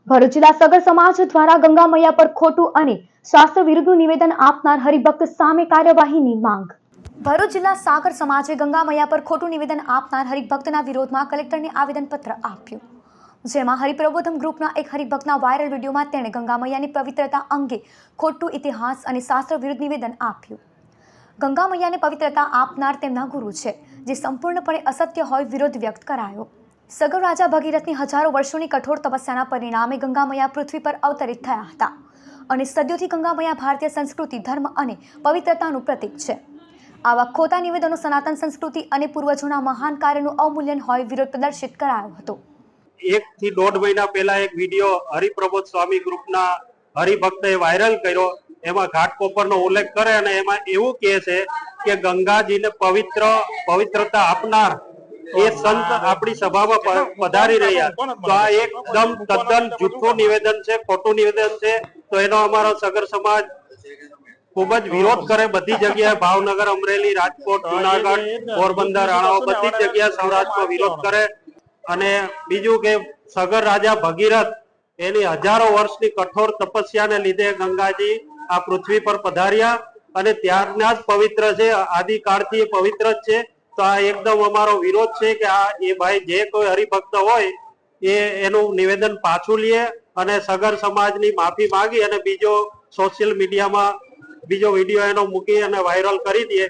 ભરૂચ જિલ્લા સગર સમાજ દ્વારા ગંગા મૈયા પર ખોટું અને શાસ્ત્ર વિરુદ્ધનું નિવેદન આપનાર હરિભક્ત સામે કાર્યવાહીની માંગ. ભરૂચ જિલ્લા સાગર સમાજે ગંગા મૈયા પર ખોટું નિવેદન આપનાર હરિભક્તના વિરોધમાં કલેક્ટરને આવેદનપત્ર આપ્યું, જેમાં હરિપ્રબોધમ ગ્રુપના એક હરિભક્તના વાયરલ વિડીયોમાં તેણે ગંગા મૈયાની પવિત્રતા અંગે ખોટું ઇતિહાસ અને શાસ્ત્ર વિરુદ્ધ નિવેદન આપ્યું. ગંગા મૈયાને પવિત્રતા આપનાર તેમના ગુરુ છે, જે સંપૂર્ણપણે અસત્ય હોય વિરોધ વ્યક્ત કરાયો. સગર રાજા ભગીરથની હજારો વર્ષોની કઠોર તપસ્યાના પરિણામે ગંગા મૈયા પૃથ્વી પર અવતરિત થયા હતા અને સદીઓથી ગંગા મૈયા ભારતીય સંસ્કૃતિ, ધર્મ અને પવિત્રતાનું પ્રતીક છે. આવા ખોટા નિવેદનો સનાતન સંસ્કૃતિ અને પૂર્વજોના મહાન કાર્યનું અવમૂલ્યન હોય વિરોધ પ્રદર્શિત કરાયો હતો. 1 થી 1.5 મહિના પહેલા એક વિડીયો હરિપ્રબોધ સ્વામી ગ્રુપના હરિભક્તે વાયરલ કર્યો. એમાં ઘાટકોપરનો ઉલ્લેખ કરે અને એમાં એવું કહે છે કે ગંગાજીને પવિત્રતા આપનાર એ સંત આપણી સભામાં પધારી રહ્યા. તો આ એકદમ તદ્દન જૂઠું નિવેદન છે, ખોટું નિવેદન છે. તો એનો અમારો સગર સમાજ ખૂબ જ વિરોધ કરે. બધી જગ્યાએ ભાવનગર, અમરેલી, રાજકોટ, જુનાગઢ, પોરબંદર, રાણાઓ બધી જ જગ્યાએ સૌરાષ્ટ્રમાં વિરોધ કરે. અને બીજું કે સગર રાજા ભગીરથ એની હજારો વર્ષની કઠોર તપસ્યાને લીધે ગંગાજી આ પૃથ્વી પર પધાર્યા અને ત્યારના જ પવિત્ર છે, આદિકાળથી એ પવિત્ર જ છે. તો આ એકદમ અમારો વિરોધ છે કે આ એ ભાઈ જે કોઈ હરિભક્ત હોય એનું નિવેદન પાછું લે અને સગર સમાજની માફી માંગી અને બીજો સોશિયલ મીડિયામાં બીજો વિડીયો એનો મૂકી અને વાયરલ કરી દે.